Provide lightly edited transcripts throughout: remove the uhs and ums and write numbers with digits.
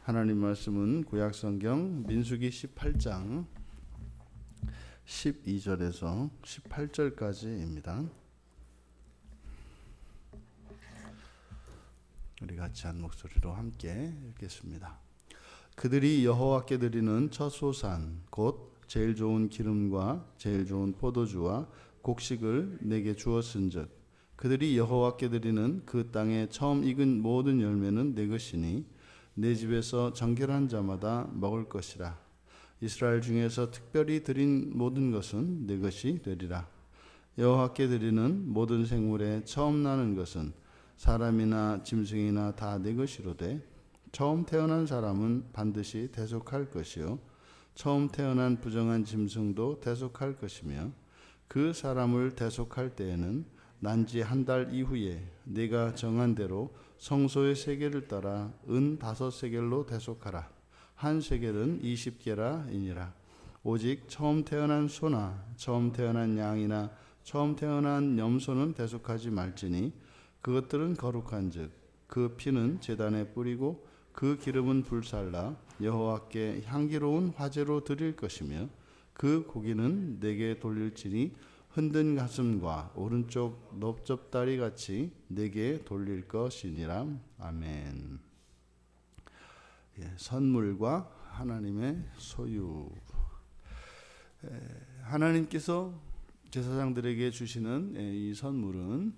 하나님 말씀은 구약성경 민수기 18장 12절에서 18절까지입니다. 우리 같이 한 목소리로 함께 읽겠습니다. 그들이 여호와께 드리는 첫 소산 곧 제일 좋은 기름과 제일 좋은 포도주와 곡식을 내게 주었은즉 그들이 여호와께 드리는 그 땅에 처음 익은 모든 열매는 내 것이니 내 집에서 정결한 자마다 먹을 것이라. 이스라엘 중에서 특별히 드린 모든 것은 내 것이 되리라. 여호와께 드리는 모든 생물에 처음 나는 것은 사람이나 짐승이나 다 내 것이로되 처음 태어난 사람은 반드시 대속할 것이요 처음 태어난 부정한 짐승도 대속할 것이며 그 사람을 대속할 때에는 난지 한 달 이후에 네가 정한 대로 성소의 세겔을 따라 은 5세겔로 대속하라. 한 세겔은 20게라이니라. 오직 처음 태어난 소나 처음 태어난 양이나 처음 태어난 염소는 대속하지 말지니 그것들은 거룩한즉 그 피는 제단에 뿌리고 그 기름은 불살라 여호와께 향기로운 화제로 드릴 것이며 그 고기는 내게 돌릴지니 흔든 가슴과 오른쪽 넓적다리 같이 내게 돌릴 것이니라. 아멘. 선물과 하나님의 소유. 하나님께서 제사장들에게 주시는 이 선물은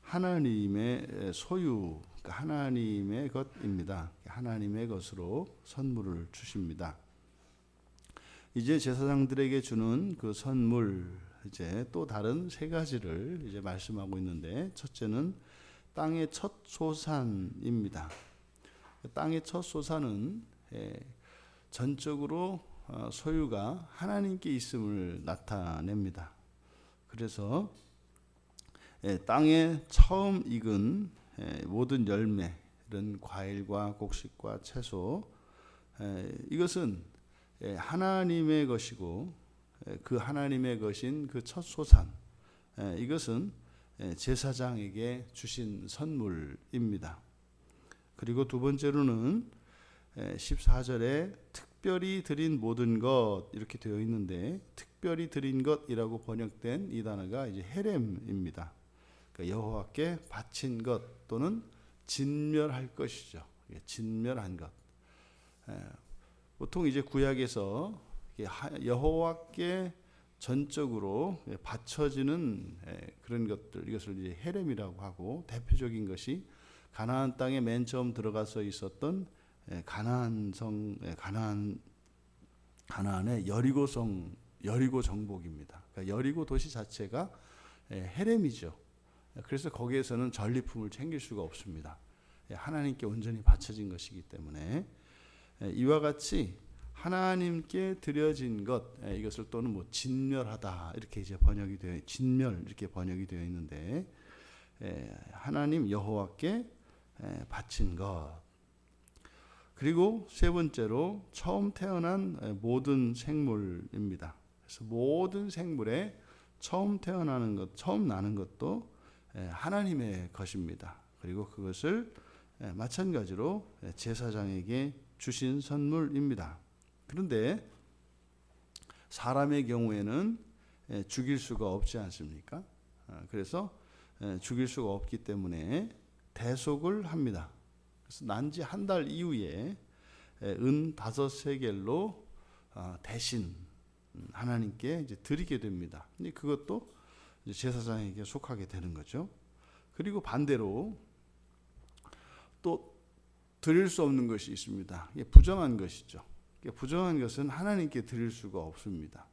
하나님의 소유, 하나님의 것입니다. 하나님의 것으로 선물을 주십니다. 이제 제사장들에게 주는 그 선물, 이제 또 다른 세 가지를 이제 말씀하고 있는데, 첫째는 땅의 첫 소산입니다. 땅의 첫 소산은 전적으로 소유가 하나님께 있음을 나타냅니다. 그래서 땅에 처음 익은 모든 열매, 이런 과일과 곡식과 채소, 이것은 하나님의 것이고 그 하나님의 것인 그 첫 소산, 이것은 제사장에게 주신 선물입니다. 그리고 두 번째로는 14절에 특별히 드린 모든 것 이렇게 되어 있는데, 특별히 드린 것이라고 번역된 이 단어가 이제 헤렘입니다. 그러니까 여호와께 바친 것 또는 진멸할 것이죠. 진멸한 것. 보통 이제 구약에서 여호와께 전적으로 바쳐지는 그런 것들, 이것을 이제 헤렘이라고 하고, 대표적인 것이 가나안 땅에 맨 처음 들어가서 있었던 가나안의 여리고성, 여리고 정복입니다. 그러니까 여리고 도시 자체가 헤렘이죠. 그래서 거기에서는 전리품을 챙길 수가 없습니다. 하나님께 온전히 바쳐진 것이기 때문에 이와 같이 하나님께 드려진 것, 이것을 또는 뭐 진멸하다 이렇게 이제 번역이 되어, 진멸 이렇게 번역이 되어 있는데, 하나님 여호와께 바친 것. 그리고 세 번째로 처음 태어난 모든 생물입니다. 그래서 모든 생물에 처음 태어나는 것, 처음 나는 것도 하나님의 것입니다. 그리고 그것을 마찬가지로 제사장에게 주신 선물입니다. 그런데 사람의 경우에는 죽일 수가 없지 않습니까? 그래서 죽일 수가 없기 때문에 대속을 합니다. 그래서 난지 한 달 이후에 은 5세겔로 대신 하나님께 이제 드리게 됩니다. 근데 그것도 제사장에게 속하게 되는 거죠. 그리고 반대로 또 드릴 수 없는 것이 있습니다. 이게 부정한 것이죠. 부정한 것은 하나님께 드릴 수가 없습니다.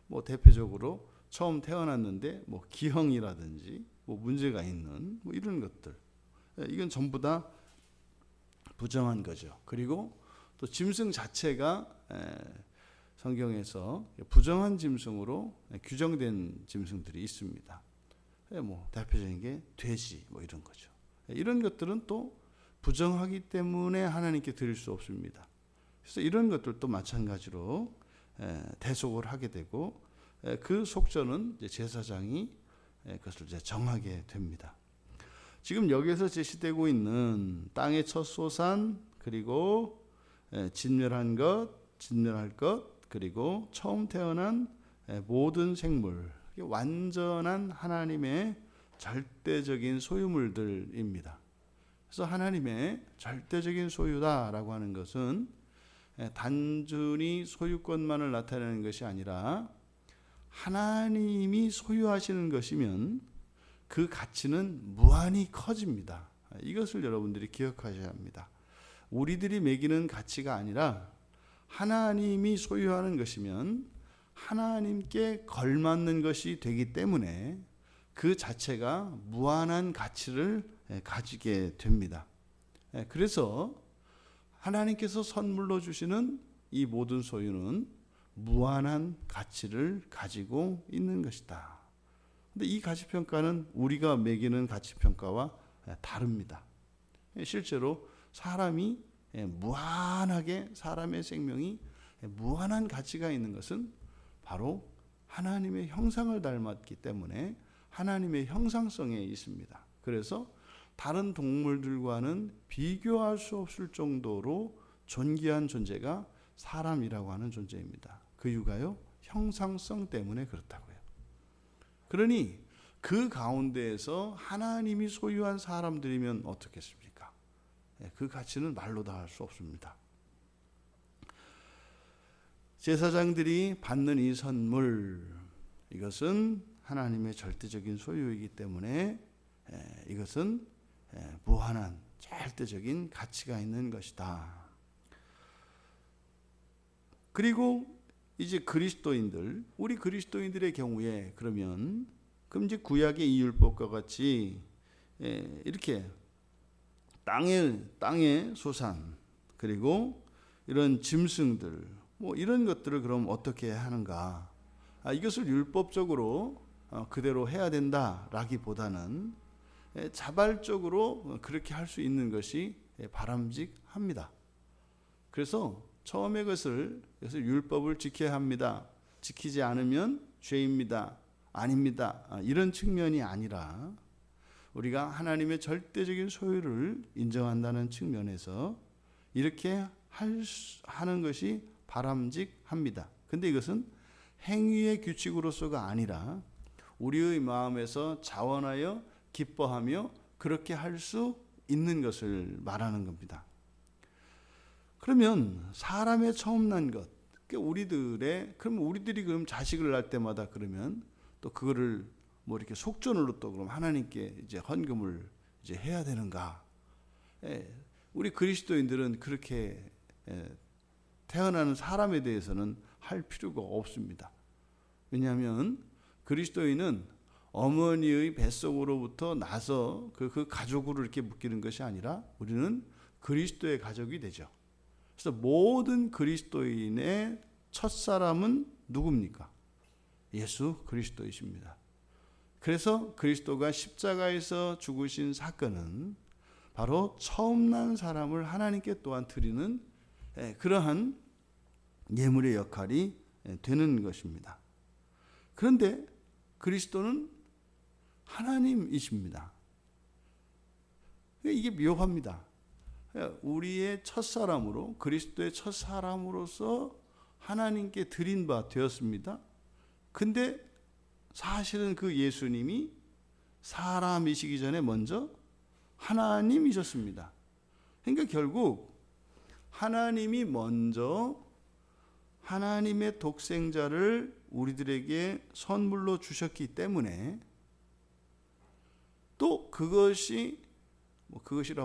뭐 대표적으로 처음 태어났는데 뭐 기형이라든지 뭐 문제가 있는 뭐 이런 것들, 이건 전부 다 부정한 거죠. 그리고 또 짐승 자체가 성경에서 부정한 짐승으로 규정된 짐승들이 있습니다. 뭐 대표적인 게 돼지 뭐 이런 거죠. 이런 것들은 또 부정하기 때문에 하나님께 드릴 수 없습니다. 그래서 이런 것들도 마찬가지로 대속을 하게 되고, 그 속전은 제사장이 그것을 이제 정하게 됩니다. 지금 여기에서 제시되고 있는 땅의 첫 소산, 그리고 진멸한 것, 진멸할 것, 그리고 처음 태어난 모든 생물, 완전한 하나님의 절대적인 소유물들입니다. 그래서 하나님의 절대적인 소유다라고 하는 것은 단순히 소유권만을 나타내는 것이 아니라 하나님이 소유하시는 것이면 그 가치는 무한히 커집니다. 이것을 여러분들이 기억하셔야 합니다. 우리들이 매기는 가치가 아니라 하나님이 소유하는 것이면 하나님께 걸맞는 것이 되기 때문에 그 자체가 무한한 가치를 가지게 됩니다. 그래서 하나님께서 선물로 주시는 이 모든 소유는 무한한 가치를 가지고 있는 것이다. 근데 이 가치평가는 우리가 매기는 가치평가와 다릅니다. 실제로 사람이 무한하게, 사람의 생명이 무한한 가치가 있는 것은 바로 하나님의 형상을 닮았기 때문에 하나님의 형상성에 있습니다. 그래서 다른 동물들과는 비교할 수 없을 정도로 존귀한 존재가 사람이라고 하는 존재입니다. 그 이유가요, 형상성 때문에 그렇다고요. 그러니 그 가운데에서 하나님이 소유한 사람들이면 어떻겠습니까? 그 가치는 말로 다 할 수 없습니다. 제사장들이 받는 이 선물, 이것은 하나님의 절대적인 소유이기 때문에 이것은 무한한 절대적인 가치가 있는 것이다. 그리고 이제 그리스도인들, 우리 그리스도인들의 경우에 그럼 이제 구약의 이 율법과 같이 이렇게 땅의 소산, 그리고 이런 짐승들, 뭐 이런 것들을 그럼 어떻게 하는가? 이것을 율법적으로 그대로 해야 된다라기보다는 자발적으로 그렇게 할 수 있는 것이 바람직합니다. 그래서 처음에 그것을 율법을 지켜야 합니다. 지키지 않으면 죄입니다. 아닙니다. 이런 측면이 아니라 우리가 하나님의 절대적인 소유를 인정한다는 측면에서 이렇게 하는 것이 바람직합니다. 근데 이것은 행위의 규칙으로서가 아니라 우리의 마음에서 자원하여 기뻐하며 그렇게 할 수 있는 것을 말하는 겁니다. 그러면 사람의 처음 난 것, 우리들이 그럼 자식을 낳을 때마다 그러면 또 그거를 뭐 이렇게 속전으로 또 그럼 하나님께 이제 헌금을 이제 해야 되는가? 우리 그리스도인들은 그렇게 태어나는 사람에 대해서는 할 필요가 없습니다. 왜냐하면 그리스도인은 어머니의 뱃속으로부터 나서 그 가족으로 이렇게 묶이는 것이 아니라 우리는 그리스도의 가족이 되죠. 그래서 모든 그리스도인의 첫사람은 누굽니까? 예수 그리스도이십니다. 그래서 그리스도가 십자가에서 죽으신 사건은 바로 처음 난 사람을 하나님께 또한 드리는 그러한 예물의 역할이 되는 것입니다. 그런데 그리스도는 하나님이십니다. 이게 묘합니다. 우리의 첫사람으로, 그리스도의 첫사람으로서 하나님께 드린 바 되었습니다. 근데 사실은 그 예수님이 사람이시기 전에 먼저 하나님이셨습니다. 그러니까 결국 하나님이 먼저 하나님의 독생자를 우리들에게 선물로 주셨기 때문에 또 그것이라고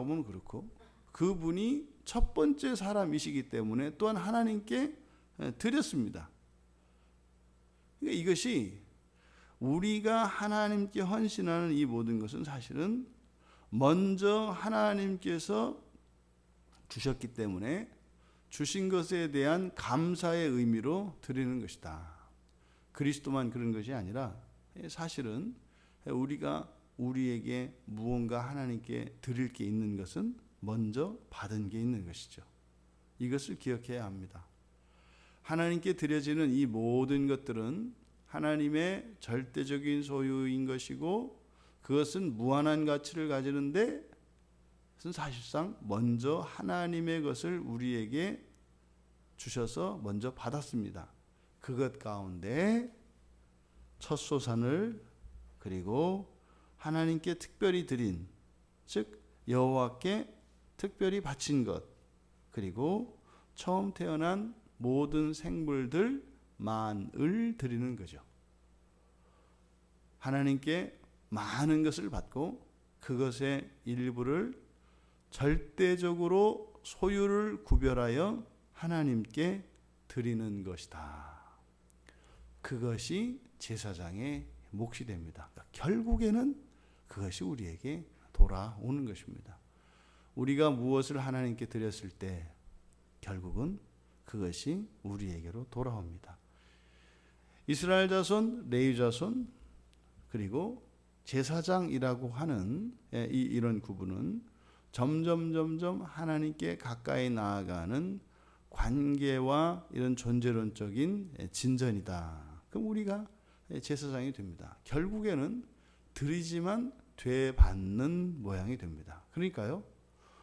하면 그렇고 그분이 첫 번째 사람이시기 때문에 또한 하나님께 드렸습니다. 그러니까 이것이 우리가 하나님께 헌신하는 이 모든 것은 사실은 먼저 하나님께서 주셨기 때문에 주신 것에 대한 감사의 의미로 드리는 것이다. 그리스도만 그런 것이 아니라 사실은 우리가 우리에게 무언가 하나님께 드릴 게 있는 것은 먼저 받은 게 있는 것이죠. 이것을 기억해야 합니다. 하나님께 드려지는 이 모든 것들은 하나님의 절대적인 소유인 것이고 그것은 무한한 가치를 가지는데 그것은 사실상 먼저 하나님의 것을 우리에게 주셔서 먼저 받았습니다. 그것 가운데 첫 소산을 그리고 하나님께 특별히 드린, 즉 여호와께 특별히 바친 것, 그리고 처음 태어난 모든 생물들만을 드리는 거죠. 하나님께 많은 것을 받고 그것의 일부를 절대적으로 소유를 구별하여 하나님께 드리는 것이다. 그것이 제사장의 몫이 됩니다. 그러니까 결국에는 그것이 우리에게 돌아오는 것입니다. 우리가 무엇을 하나님께 드렸을 때 결국은 그것이 우리에게로 돌아옵니다. 이스라엘 자손, 레위 자손, 그리고 제사장이라고 하는 이런 구분은 점점 하나님께 가까이 나아가는 관계와 이런 존재론적인 진전이다. 그럼 우리가 제사장이 됩니다. 결국에는 드리지만 되받는 모양이 됩니다. 그러니까요,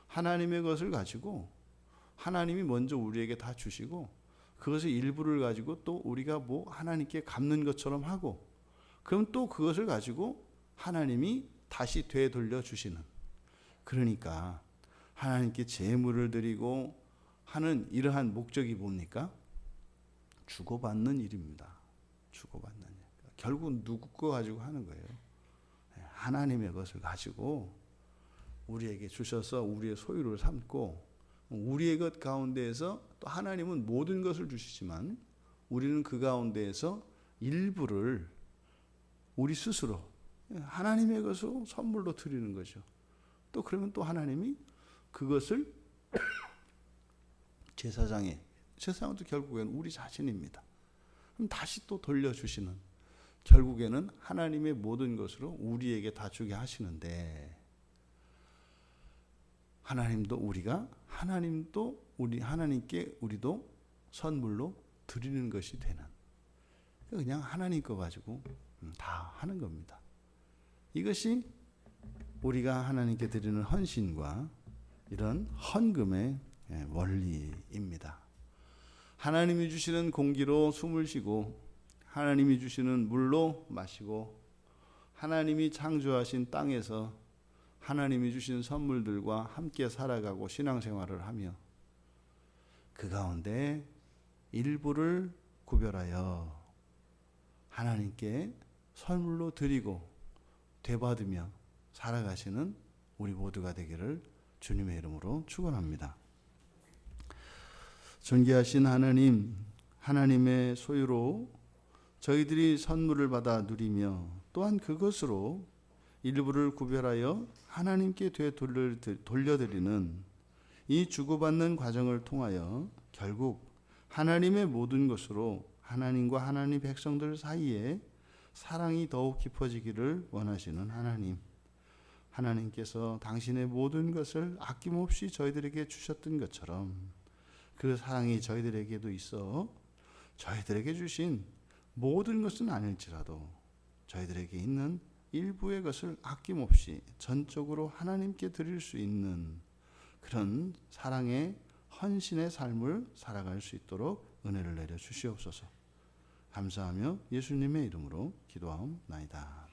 하나님의 것을 가지고 하나님이 먼저 우리에게 다 주시고 그것의 일부를 가지고 또 우리가 뭐 하나님께 갚는 것처럼 하고, 그럼 또 그것을 가지고 하나님이 다시 되돌려 주시는, 그러니까 하나님께 제물을 드리고 하는 이러한 목적이 뭡니까? 주고받는 일입니다. 주고받는 일. 결국 누구 거 가지고 하는 거예요? 하나님의 것을 가지고 우리에게 주셔서 우리의 소유를 삼고, 우리의 것 가운데에서 또 하나님은 모든 것을 주시지만 우리는 그 가운데에서 일부를 우리 스스로 하나님의 것으로 선물로 드리는 거죠. 또 그러면 또 하나님이 그것을 제사장도 결국에는 우리 자신입니다. 그럼 다시 또 돌려주시는, 결국에는 하나님의 모든 것으로 우리에게 다 주게 하시는데, 하나님도 하나님께 우리도 선물로 드리는 것이 되는, 그냥 하나님 거 가지고 다 하는 겁니다. 이것이 우리가 하나님께 드리는 헌신과 이런 헌금의 원리입니다. 하나님이 주시는 공기로 숨을 쉬고, 하나님이 주시는 물로 마시고, 하나님이 창조하신 땅에서 하나님이 주신 선물들과 함께 살아가고 신앙생활을 하며 그 가운데 일부를 구별하여 하나님께 선물로 드리고 되받으며 살아가시는 우리 모두가 되기를 주님의 이름으로 축원합니다. 존귀하신 하나님, 하나님의 소유로 저희들이 선물을 받아 누리며 또한 그것으로 일부를 구별하여 하나님께 돌려드리는 이 주고받는 과정을 통하여 결국 하나님의 모든 것으로 하나님과 하나님 백성들 사이에 사랑이 더욱 깊어지기를 원하시는 하나님, 하나님께서 당신의 모든 것을 아낌없이 저희들에게 주셨던 것처럼 그 사랑이 저희들에게도 있어 저희들에게 주신 모든 것은 아닐지라도 저희들에게 있는 일부의 것을 아낌없이 전적으로 하나님께 드릴 수 있는 그런 사랑의 헌신의 삶을 살아갈 수 있도록 은혜를 내려 주시옵소서. 감사하며 예수님의 이름으로 기도하옵나이다.